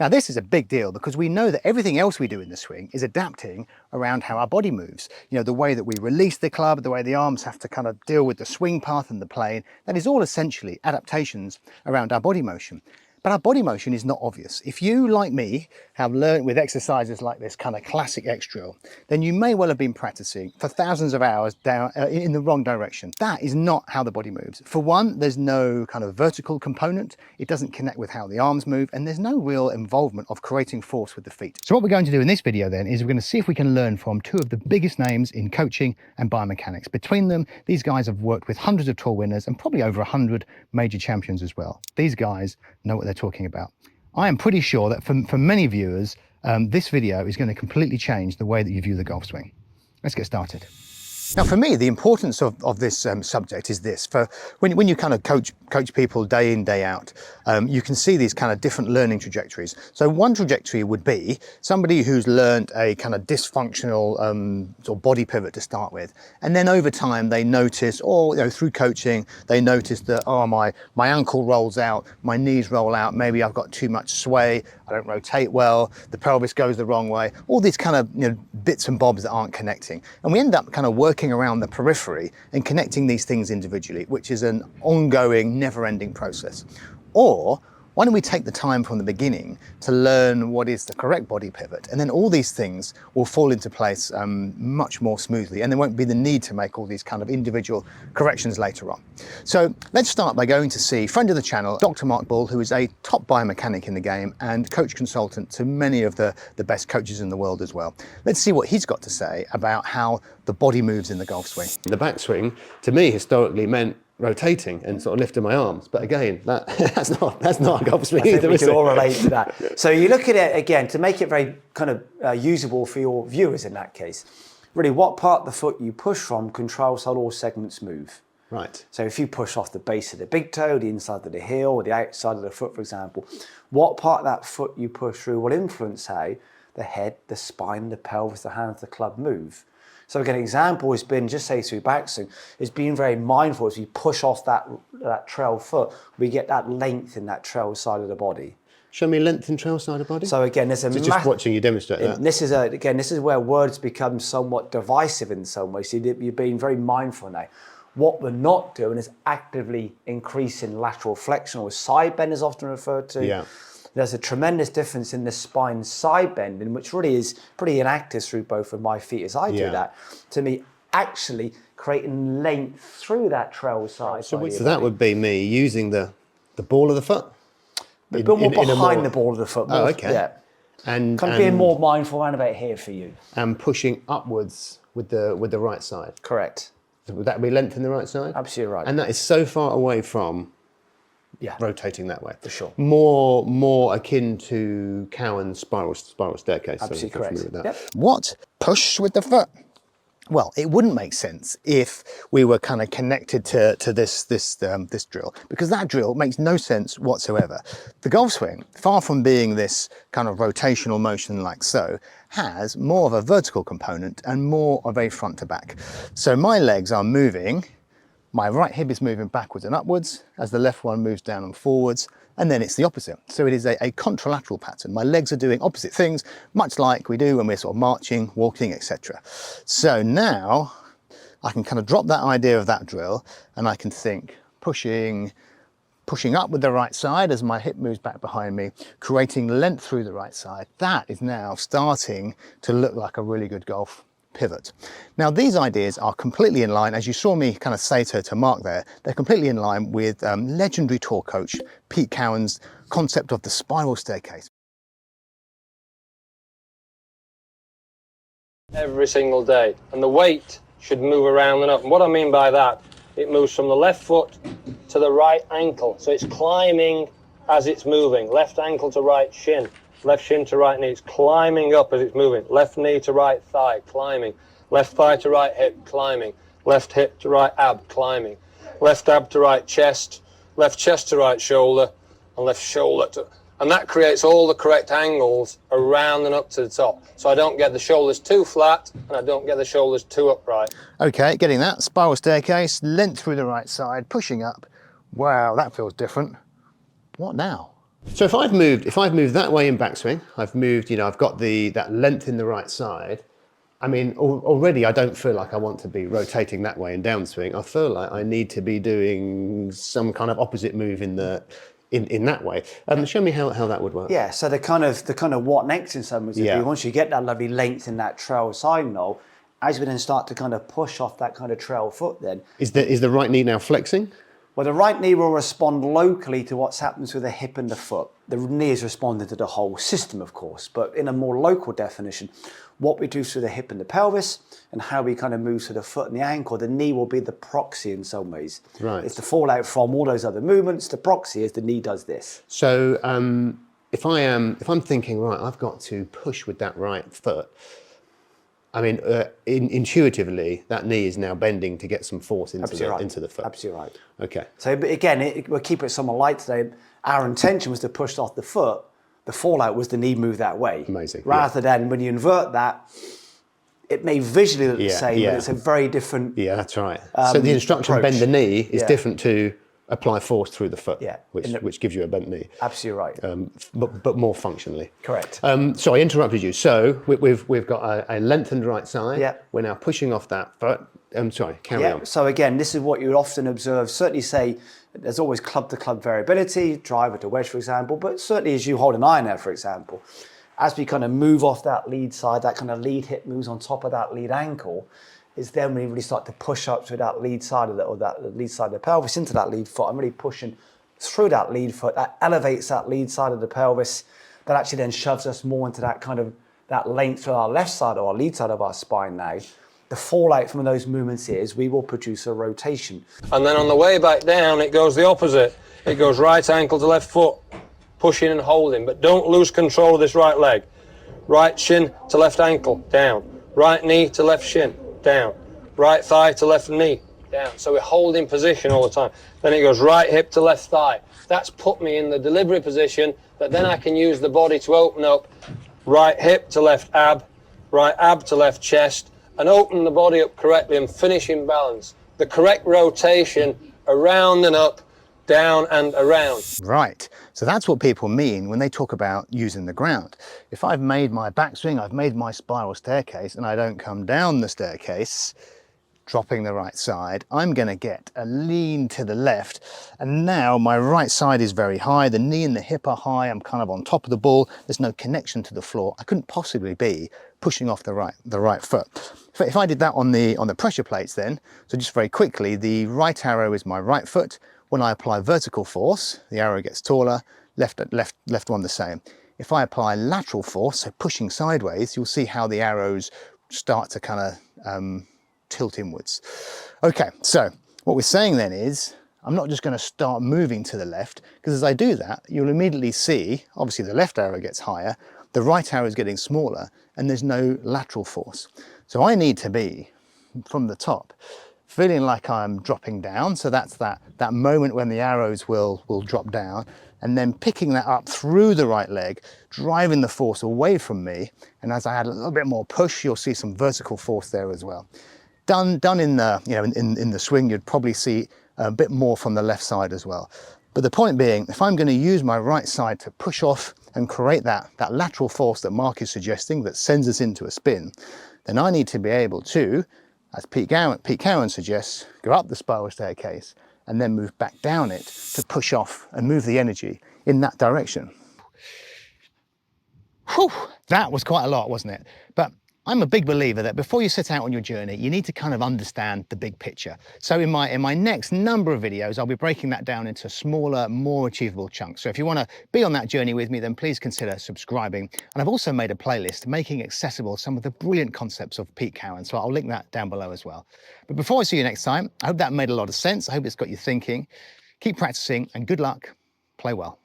Now this is a big deal because we know that everything else we do in the swing is adapting around how our body moves. You know, the way that we release the club, the way the arms have to kind of deal with the swing path and the plane, that is all essentially adaptations around our body motion. But our body motion is not obvious. If you, like me, have learned with exercises like this kind of classic X drill, then you may well have been practicing for thousands of hours down in the wrong direction. That is not how the body moves. For one, there's no kind of vertical component. It doesn't connect with how the arms move, and there's no real involvement of creating force with the feet. So what we're going to do in this video then is we're going to see if we can learn from two of the biggest names in coaching and biomechanics. Between them, these guys have worked with hundreds of tour winners and probably over 100 major champions as well. These guys know what they're talking about. I am pretty sure that for many viewers, this video is going to completely change the way that you view the golf swing. Let's get started. Now for me, the importance of this subject is this. For when you kind of coach people day in, day out, you can see these kind of different learning trajectories. So one trajectory would be somebody who's learned a kind of dysfunctional sort of body pivot to start with. And then over time they notice, or through coaching, they notice that, oh, my ankle rolls out, my knees roll out, maybe I've got too much sway, I don't rotate well, the pelvis goes the wrong way, all these kind of bits and bobs that aren't connecting. And we end up kind of working around the periphery and connecting these things individually, which is an ongoing, never-ending process. Or why don't we take the time from the beginning to learn what is the correct body pivot, and then all these things will fall into place much more smoothly, and there won't be the need to make all these kind of individual corrections later on. So let's start by going to see friend of the channel, Dr. Mark Bull, who is a top biomechanic in the game and coach consultant to many of the best coaches in the world as well. Let's see what he's got to say about how the body moves in the golf swing. The backswing, to me, historically meant rotating and sort of lifting my arms, but again, that's not a golf swing either. We can all relate to that. So you look at it again to make it very kind of usable for your viewers in that case. Really, what part of the foot you push from controls how all segments move. Right. So if you push off the base of the big toe, the inside of the heel, or the outside of the foot, for example, what part of that foot you push through will influence how the head, the spine, the pelvis, the hands, the club move. So again, an example has been, just say through backswing, is being very mindful as we push off that trail foot, we get that length in that trail side of the body. Show me length in trail side of body. So again, there's a just watching you demonstrate that. This is where words become somewhat divisive in some ways. So you're being very mindful now. What we're not doing is actively increasing lateral flexion, or side bend is often referred to. Yeah. There's a tremendous difference in the spine side bending, which really is pretty inactive through both of my feet as I do that. To me, actually creating length through that trail side. So that would be me using the ball of the foot? But more behind the ball of the foot. Oh, okay. Yeah. And kind of being more mindful around about here for you. And pushing upwards with the right side. Correct. So would that be length in the right side? Absolutely right. And that is so far away from rotating that way. For sure. More akin to Cowen's spiral staircase. Absolutely so correct. With that. Yep. What? Push with the foot? Well, it wouldn't make sense if we were kind of connected to this drill, because that drill makes no sense whatsoever. The golf swing, far from being this kind of rotational motion like so, has more of a vertical component and more of a front to back. So my legs are moving, my right hip is moving backwards and upwards as the left one moves down and forwards, and then it's the opposite. So it is a contralateral pattern. My legs are doing opposite things, much like we do when we're sort of marching, walking, etc. So now I can kind of drop that idea of that drill, and I can think pushing up with the right side as my hip moves back behind me, creating length through the right side. That is now starting to look like a really good golf pivot. Now these ideas are completely in line, as you saw me kind of say to Mark there, they're completely in line with legendary tour coach Pete Cowen's concept of the spiral staircase. Every single day, and the weight should move around and up. And what I mean by that, it moves from the left foot to the right ankle, so it's climbing as it's moving. Left ankle to right shin, left shin to right knee. It's climbing up as it's moving. Left knee to right thigh, climbing. Left thigh to right hip, climbing. Left hip to right ab, climbing. Left ab to right chest, left chest to right shoulder, and left shoulder to... And that creates all the correct angles around and up to the top. So I don't get the shoulders too flat, and I don't get the shoulders too upright. Okay, getting that. Spiral staircase, length through the right side, pushing up. Wow, that feels different. What now? So if I've moved that way in backswing, I've moved, I've got that length in the right side. I mean, already I don't feel like I want to be rotating that way in downswing. I feel like I need to be doing some kind of opposite move in that way. Show me how that would work. Yeah, so the kind of what next in some ways. Yeah. Once you get that lovely length in that trail side knoll, as we then start to kind of push off that kind of trail foot then. Is the right knee now flexing? Well, the right knee will respond locally to what's happens with the hip and the foot. The knee is responding to the whole system, of course, but in a more local definition, what we do through the hip and the pelvis and how we kind of move through the foot and the ankle, the knee will be the proxy in some ways. Right. It's the fallout from all those other movements. The proxy is the knee does this. So if I'm thinking, right, I've got to push with that right foot, I mean, intuitively, that knee is now bending to get some force into the foot. Absolutely right. Okay. So, but again, we'll keep it somewhat light today. Our intention was to push off the foot. The fallout was the knee move that way. Amazing. Rather than when you invert that, it may visually look the same, yeah. but it's a very different. Yeah, that's right. So the instruction approach. bend the knee is Yeah. different to apply force through the foot, Yeah. which gives you a bent knee. Absolutely right. But more functionally. Correct. So I interrupted you. So we've got a lengthened right side. Yeah. We're now pushing off that foot. Sorry, carry on. So again, this is what you would often observe. Certainly say there's always club to club variability, driver to wedge, for example, but certainly as you hold an iron out, for example, as we kind of move off that lead side, that kind of lead hip moves on top of that lead ankle, is then when we really start to push up through that lead side of that lead side of the pelvis into that lead foot. I'm really pushing through that lead foot. That elevates that lead side of the pelvis. That actually then shoves us more into that kind of that length through our left side or our lead side of our spine now. The fallout from those movements is we will produce a rotation. And then on the way back down, it goes the opposite. It goes right ankle to left foot, pushing and holding, but don't lose control of this right leg. Right shin to left ankle, down. Right knee to left shin, down. Right thigh to left knee, down. So we're holding position all the time. Then it goes right hip to left thigh. That's put me in the delivery position that then I can use the body to open up. Right hip to left ab to left chest, and open the body up correctly and finish in balance. The correct rotation around and up, down and around. Right, so that's what people mean when they talk about using the ground. If I've made my backswing, I've made my spiral staircase, and I don't come down the staircase, dropping the right side, I'm going to get a lean to the left, and now my right side is very high, the knee and the hip are high, I'm kind of on top of the ball, there's no connection to the floor. I couldn't possibly be pushing off the right foot. If I did that on the pressure plates then, so just very quickly, the right arrow is my right foot. When I apply vertical force, the arrow gets taller, left one the same. If I apply lateral force, so pushing sideways, you'll see how the arrows start to kind of tilt inwards. Okay, so what we're saying then is, I'm not just going to start moving to the left, because as I do that, you'll immediately see, obviously the left arrow gets higher, the right arrow is getting smaller, and there's no lateral force. So I need to be, from the top, feeling like I'm dropping down, so that's that moment when the arrows will drop down, and then picking that up through the right leg, driving the force away from me, and as I add a little bit more push, you'll see some vertical force there as well. Done in the in the swing, you'd probably see a bit more from the left side as well. But the point being, if I'm going to use my right side to push off and create that lateral force that Mark is suggesting that sends us into a spin, then I need to be able to, as Pete Cowen suggests, go up the spiral staircase and then move back down it to push off and move the energy in that direction. Whew, that was quite a lot, wasn't it? But I'm a big believer that before you set out on your journey, you need to kind of understand the big picture. So in my next number of videos, I'll be breaking that down into smaller, more achievable chunks. So if you want to be on that journey with me, then please consider subscribing. And I've also made a playlist making accessible some of the brilliant concepts of Pete Cowen. So I'll link that down below as well. But before I see you next time, I hope that made a lot of sense. I hope it's got you thinking. Keep practicing and good luck. Play well.